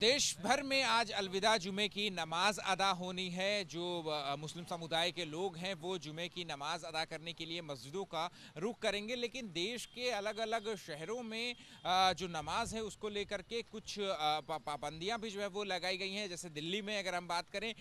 देश भर में आज अलविदा जुमे की नमाज अदा होनी है। जो मुस्लिम समुदाय के लोग हैं वो जुमे की नमाज अदा करने के लिए मस्जिदों का रुख करेंगे, लेकिन देश के अलग अलग शहरों में जो नमाज है उसको लेकर के कुछ पाबंदियां भी जो है वो लगाई गई हैं। जैसे दिल्ली में अगर हम बात करें,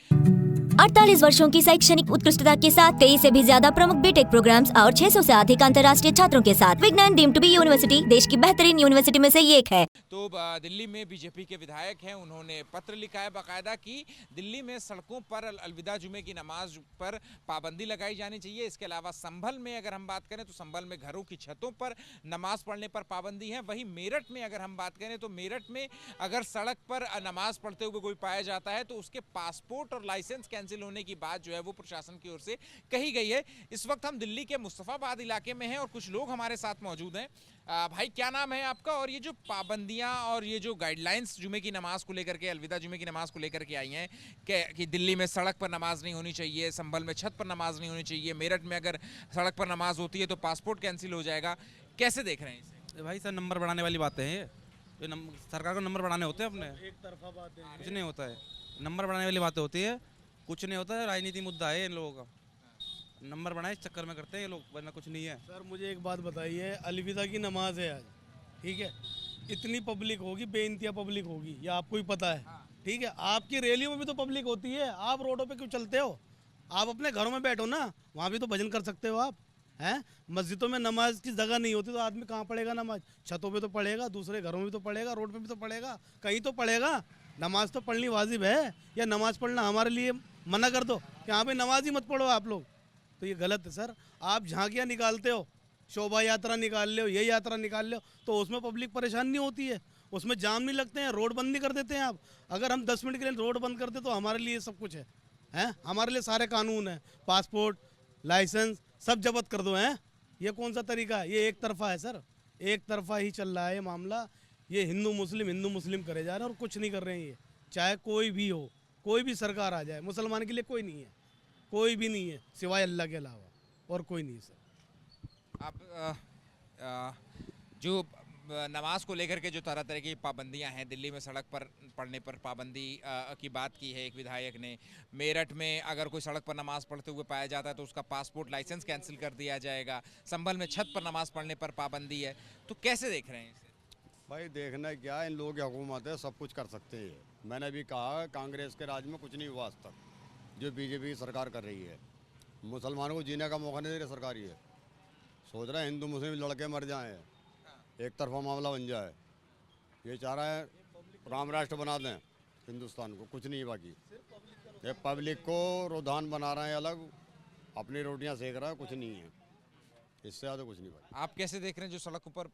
48 वर्षों की शैक्षणिक उत्कृष्टता के साथ 23 से भी ज्यादा प्रमुख बीटेक प्रोग्राम्स और 600 से अधिक अंतर्राष्ट्रीय छात्रों के साथ विज्ञान डीम्ड टू बी यूनिवर्सिटी देश की बेहतरीन यूनिवर्सिटी में से एक है। तो दिल्ली में बीजेपी के विधायक हैं, उन्होंने पत्र लिखा है बाकायदा कि दिल्ली में सड़कों पर अलविदा जुमे की नमाज पर पाबंदी लगाई जानी चाहिए। इसके अलावा संभल में अगर हम बात करें तो संभल में घरों की छतों पर नमाज पढ़ने पर पाबंदी है। वहीं मेरठ में अगर हम बात करें तो मेरठ में अगर सड़क पर नमाज पढ़ते हुए कोई पाया जाता है तो उसके पासपोर्ट और लाइसेंस कैंसिल होने की बात जो है वो प्रशासन की ओर से कही गई है। इस वक्त हम दिल्ली के मुस्तफाबाद इलाके में हैं और कुछ लोग हमारे साथ मौजूद हैं। भाई, क्या नाम है आपका? और ये जो पाबंदियां और ये जो गाइडलाइंस जुमे की नमाज को लेकर के, अलविदा जुमे की नमाज को लेकर के आई हैं कि दिल्ली में सड़क पर नमाज नहीं होनी चाहिए, संभल में छत पर नमाज नहीं होनी चाहिए, मेरठ में अगर सड़क पर नमाज होती है तो पासपोर्ट कैंसिल हो जाएगा, कैसे देख रहे हैं इसे? भाई सर, नंबर बढ़ाने वाली बातें हैं ये सरकार को नंबर बढ़ाने होते हैं अपने, एक तरफा बात है। कुछ नहीं होता है। नंबर बढ़ाने वाली बातें होती है, कुछ नहीं होता है। राजनीति मुद्दा है इन लोगों का, नंबर बढ़ाए इस चक्कर में करते हैं ये लोग, वरना कुछ नहीं है। सर मुझे एक बात बताइए, अलविदा की नमाज है आज, ठीक है, इतनी पब्लिक होगी, बेइंतहा पब्लिक होगी, ये आपको ही पता है, ठीक है। आपकी रैलियों में भी तो पब्लिक होती है, आप रोडों पे क्यों चलते हो? आप अपने घरों में बैठो ना, वहाँ भी तो भजन कर सकते हो आप, हैं। मस्जिदों में नमाज की जगह नहीं होती तो आदमी कहाँ पढ़ेगा नमाज? छतों पे तो पढ़ेगा, दूसरे घरों में भी तो पढ़ेगा, रोड पे भी तो पढ़ेगा, कहीं तो पढ़ेगा। नमाज तो पढ़नी वाजिब है, या नमाज पढ़ना हमारे लिए मना कर दो कि हाँ भाई नमाज ही मत पढ़ो आप लोग, तो ये गलत है सर। आप झांकियाँ निकालते हो, शोभा यात्रा निकाल लो, ये यात्रा निकाल लो, तो उसमें पब्लिक परेशान नहीं होती है, उसमें जाम नहीं लगते हैं, रोड बंद नहीं कर देते हैं आप। अगर हम 10 मिनट के लिए रोड बंद करते तो हमारे लिए सब कुछ है, हैं, हमारे लिए सारे कानून हैं, पासपोर्ट, लाइसेंस सब जब्त कर दो, हैं। ये कौन सा तरीका है? ये एक तरफा है सर, एक तरफा ही चल रहा है ये मामला। ये हिंदू मुस्लिम करे जा रहे हैं और कुछ नहीं कर रहे हैं ये, चाहे कोई भी हो, कोई भी सरकार आ जाए, मुसलमान के लिए कोई नहीं है, कोई भी नहीं है सिवाय अल्लाह के अलावा, और कोई नहीं सर। आप जो नमाज को लेकर के जो तरह तरह की पाबंदियां हैं, दिल्ली में सड़क पर पढ़ने पर पाबंदी की बात की है एक विधायक ने। मेरठ में अगर कोई सड़क पर नमाज पढ़ते हुए पाया जाता है तो उसका पासपोर्ट लाइसेंस कैंसिल कर दिया जाएगा। संभल में छत पर नमाज पढ़ने पर पाबंदी है, तो कैसे देख रहे हैं इसे? भाई देखना क्या, इन लोगों की हुकूमत है, सब कुछ कर सकते हैं। मैंने भी कहा कांग्रेस के राज में कुछ नहीं हुआ आज तक, जो बीजेपी की सरकार कर रही है। मुसलमानों को जीने का मौका नहीं दे रही सरकार, ये सोच रहे हैं हिंदू मुस्लिम लड़के मर जाएं, एक तरफा मामला बन जाए। ये चाह रहा है राम राष्ट्र बना दें हिंदुस्तान को, कुछ नहीं बाकी। ये पब्लिक को रुझान बना रहे हैं अलग, अपनी रोटियां सेक रहा है, कुछ नहीं है, इससे ज़्यादा कुछ नहीं भाई। आप कैसे देख रहे हैं जो सड़कों पर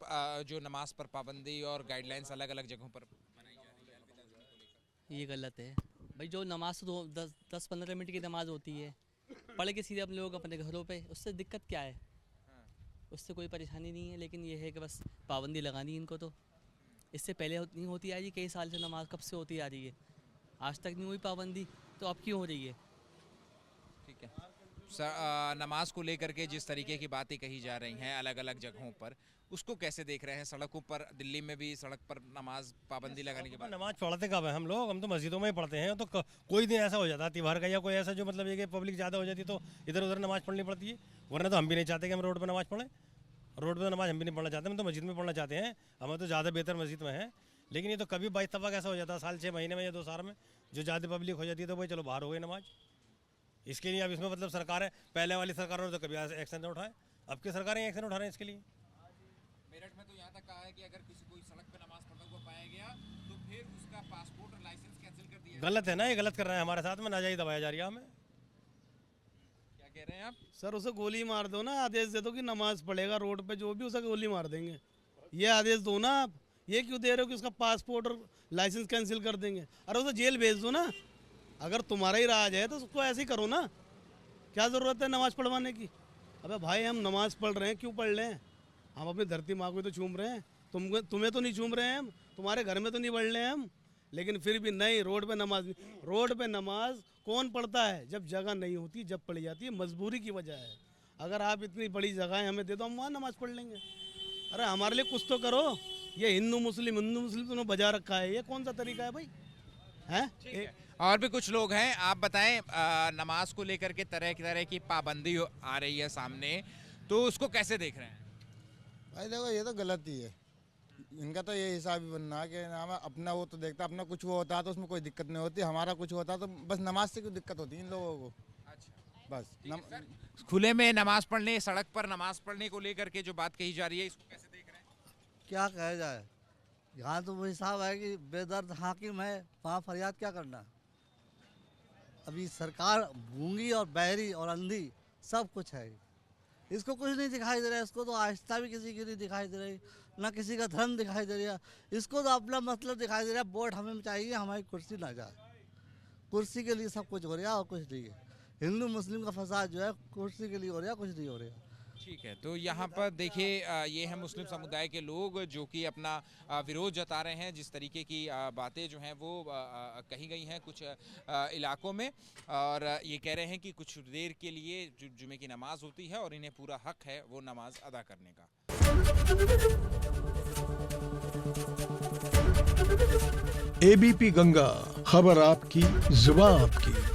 जो नमाज पर पाबंदी और गाइडलाइंस अलग अलग जगहों पर बनाई जा रही है अलविदा जुमे को लेकर? ये गलत है भाई। जो नमाज तो 10-15 मिनट की नमाज होती है, पढ़ के सीधे अपने लोग अपने घरों पे, उससे दिक्कत क्या है? उससे कोई परेशानी नहीं है, लेकिन ये है कि बस पाबंदी लगानी इनको। तो इससे पहले नहीं होती आ रही, कई साल से नमाज कब से होती आ रही है, आज तक नहीं हुई पाबंदी, तो अब क्यों हो रही है? ठीक है। नमाज को लेकर के जिस तरीके की बातें कही जा रही हैं अलग अलग जगहों पर, उसको कैसे देख रहे हैं? सड़कों पर, दिल्ली में भी सड़क पर नमाज पाबंदी लगाने के बाद नमाज पढ़ते कब है हम लोग? हम तो मस्जिदों में ही पढ़ते हैं। तो कोई दिन ऐसा हो जाता है त्योहार का या कोई ऐसा जो मतलब ये कि पब्लिक ज़्यादा हो जाती तो इधर उधर नमाज पढ़नी पड़ती है, वरना तो हम भी नहीं चाहते कि हम रोड पर नमाज पढ़ें। रोड पर नमाज हम भी नहीं पढ़ना चाहते, हम तो मस्जिद में पढ़ना चाहते हैं। हमें तो ज़्यादा बेहतर मस्जिद में है, लेकिन ये तो कभी 22 दफ़ा ऐसा हो जाता है साल 6 महीने में या 2 साल में, जो ज़्यादा पब्लिक हो जाती है तो भाई चलो बाहर हो गई नमाज। इसके लिए अब इसमें मतलब सरकार है, पहले वाली सरकारों ने तो कभी एक्शन नहीं उठाए, अब की सरकारें एक्शन उठा रहे हैं इसके लिए। मेरठ में तो यहाँ तक कहा है कि अगर किसी कोई सड़क पर नमाज पढ़ता हुआ पाया गया तो फिर उसका पासपोर्ट और लाइसेंस कैंसिल कर दिया। गलत है ना, ये गलत कर रहे हैं हमारे साथ में, नाजायज दबाया जा रही है हमें। क्या कह रहे हैं आप? सर उसे गोली मार दो ना, आदेश दे दो कि नमाज पढ़ेगा रोड पे, जो भी उसे गोली मार देंगे, ये आदेश दो ना आप। ये क्यों दे रहे हो कि उसका पासपोर्ट और लाइसेंस कैंसिल कर देंगे? अरे उसे जेल भेज दो ना, अगर तुम्हारा ही राज है तो उसको ऐसे ही करो ना, क्या ज़रूरत है नमाज़ पढ़वाने की? अबे भाई, हम नमाज़ पढ़ रहे हैं, क्यों पढ़ रहे हैं? हम अपनी धरती माँ को तो चूम रहे हैं, तुम्हें तो नहीं चूम रहे हैं हम, तुम्हारे घर में तो नहीं पढ़ रहे हैं हम, लेकिन फिर भी नहीं, रोड पे नमाज नहीं। रोड पे नमाज कौन पढ़ता है? जब जगह नहीं होती, जब पढ़ी जाती है, मजबूरी की वजह है। अगर आप इतनी बड़ी जगह हमें दे दो, हम वहाँ नमाज़ पढ़ लेंगे। अरे हमारे लिए कुछ तो करो। ये हिंदू मुस्लिम तुमने बजा रखा है, ये कौन सा तरीका है भाई? हैं। ठीक है। और भी कुछ लोग हैं, आप बताएं नमाज को लेकर के तरह की पाबंदी आ रही है सामने, तो उसको कैसे देख रहे हैं? भाई देखो ये तो गलत ही है, इनका तो ये हिसाब ही बनना है कि नाम अपना वो तो देखता, अपना कुछ वो होता है तो उसमें कोई दिक्कत नहीं होती, हमारा कुछ होता है तो बस नमाज से क्यों दिक्कत होती है इन लोगों को। अच्छा, बस खुले में नमाज पढ़ने, सड़क पर नमाज पढ़ने को लेकर के जो बात कही जा रही है, इसको कैसे देख रहे हैं? क्या कहा जाए, यहाँ तो वो हिसाब है कि बेदर्द हाकिम है, वहाँ फरियाद क्या करना। अभी सरकार गूंगी और बहरी और अंधी सब कुछ है, इसको कुछ नहीं दिखाई दे रहा है, इसको तो आहिस्ता भी किसी की नहीं दिखाई दे रही, ना किसी का धर्म दिखाई दे रहा है, इसको तो अपना मतलब दिखाई दे रहा है, वोट हमें चाहिए, हमारी कुर्सी ना जाए, कुर्सी के लिए सब कुछ हो रहा है और कुछ नहीं है। हिंदू मुस्लिम का फसाद जो है कुर्सी के लिए हो रहा है, कुछ नहीं हो रहा। ठीक है, तो यहाँ पर देखिए ये है मुस्लिम समुदाय के लोग जो कि अपना विरोध जता रहे हैं, जिस तरीके की बातें जो हैं वो कही गई हैं कुछ इलाकों में, और ये कह रहे हैं कि कुछ देर के लिए जो जुमे की नमाज होती है और इन्हें पूरा हक है वो नमाज अदा करने का। ABP गंगा, खबर आपकी, जुबान आपकी।